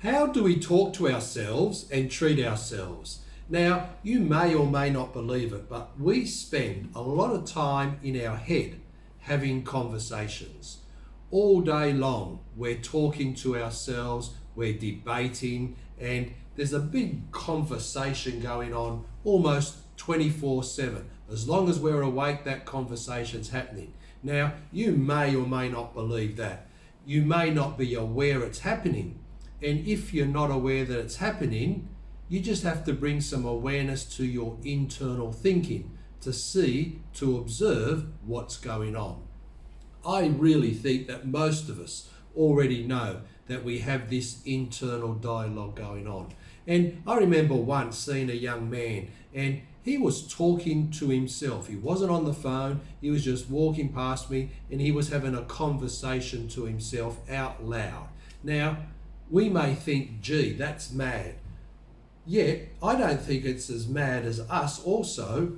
How do we talk to ourselves and treat ourselves? Now, you may or may not believe it, but we spend a lot of time in our head having conversations. All day long, we're talking to ourselves, we're debating, and there's a big conversation going on almost 24/7. As long as we're awake, that conversation's happening. Now, you may or may not believe that. You may not be aware it's happening. And if you're not aware that it's happening, you just have to bring some awareness to your internal thinking to see, to observe what's going on. I really think that most of us already know that we have this internal dialogue going on. And I remember once seeing a young man, and he was talking to himself. He wasn't on the phone, he was just walking past me, and he was having a conversation to himself out loud. Now, we may think, gee, that's mad. Yet, I don't think it's as mad as us also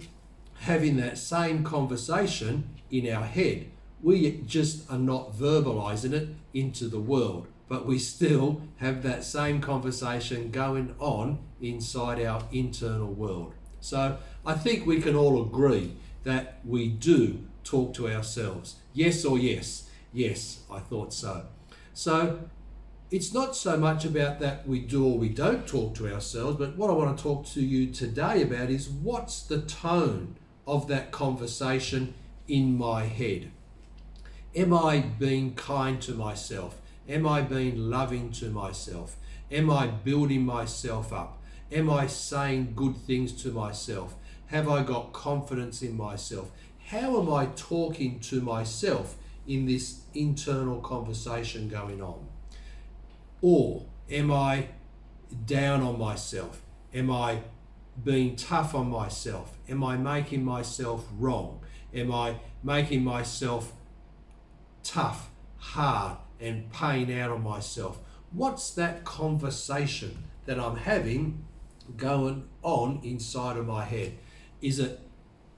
having that same conversation in our head. We just are not verbalizing it into the world, but we still have that same conversation going on inside our internal world. So I think we can all agree that we do talk to ourselves. Yes or yes? Yes, I thought so. So it's not so much about that we do or we don't talk to ourselves, but what I want to talk to you today about is what's the tone of that conversation in my head? Am I being kind to myself? Am I being loving to myself? Am I building myself up? Am I saying good things to myself? Have I got confidence in myself? How am I talking to myself in this internal conversation going on? Or am I down on myself? Am I being tough on myself? Am I making myself wrong? Am I making myself tough, hard, and paying out on myself? What's that conversation that I'm having going on inside of my head? Is it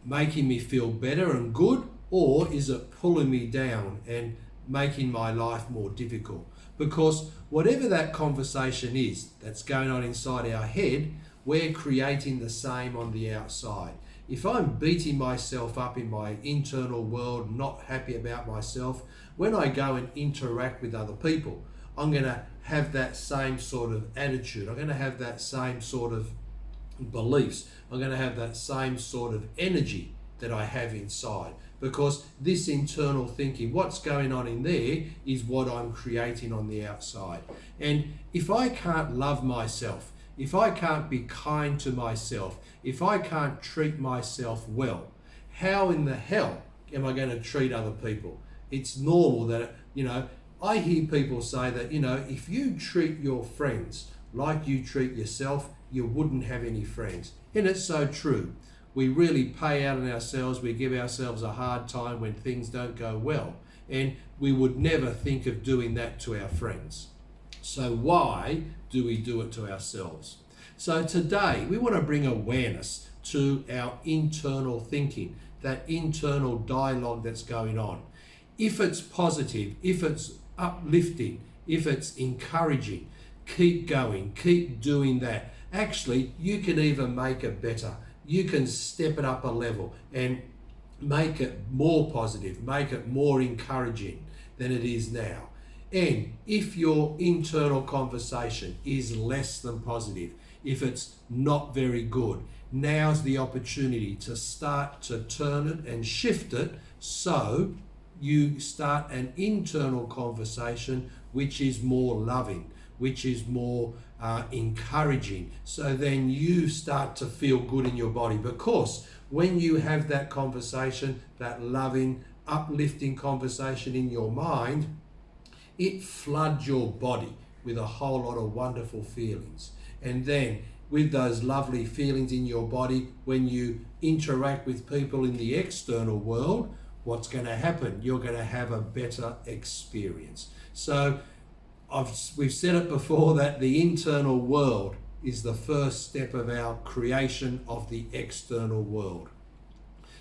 making me feel better and good, or is it pulling me down and making my life more difficult? Because whatever that conversation is that's going on inside our head, we're creating the same on the outside. If I'm beating myself up in my internal world, not happy about myself, when I go and interact with other people, I'm going to have that same sort of attitude. I'm going to have that same sort of beliefs. I'm going to have that same sort of energy that I have inside, because this internal thinking, what's going on in there, is what I'm creating on the outside. And if I can't love myself, if I can't be kind to myself, if I can't treat myself well, how in the hell am I going to treat other people? It's normal that, I hear people say that, if you treat your friends like you treat yourself, you wouldn't have any friends. And it's so true. We really pay out on ourselves. We give ourselves a hard time when things don't go well. And we would never think of doing that to our friends. So why do we do it to ourselves? So today we want to bring awareness to our internal thinking, that internal dialogue that's going on. If it's positive, if it's uplifting, if it's encouraging, keep going, keep doing that. Actually, you can even make it better. You can step it up a level and make it more positive, make it more encouraging than it is now. And if your internal conversation is less than positive, if it's not very good, now's the opportunity to start to turn it and shift it so you start an internal conversation which is more loving, which is more encouraging. So then you start to feel good in your body, because when you have that conversation, that loving, uplifting conversation in your mind, it floods your body with a whole lot of wonderful feelings. And then with those lovely feelings in your body, when you interact with people in the external world, what's going to happen? You're going to have a better experience. So we've said it before that the internal world is the first step of our creation of the external world.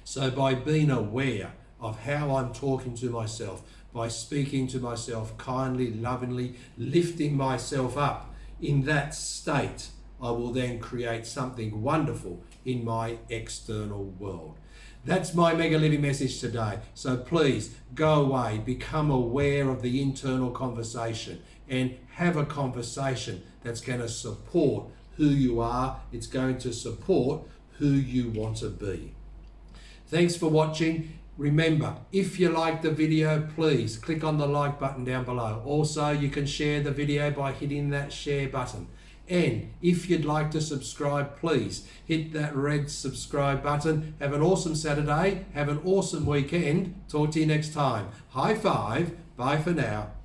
So by being aware of how I'm talking to myself, by speaking to myself kindly, lovingly, lifting myself up, In that state, I will then create something wonderful in my external world. That's my Mega Living message today. So please go away, become aware of the internal conversation and have a conversation that's going to support who you are. It's going to support who you want to be. Thanks for watching. Remember, if you like the video, please click on the like button down below. Also, you can share the video by hitting that share button. And if you'd like to subscribe, please hit that red subscribe button. Have an awesome Saturday. Have an awesome weekend. Talk to you next time. High five. Bye for now.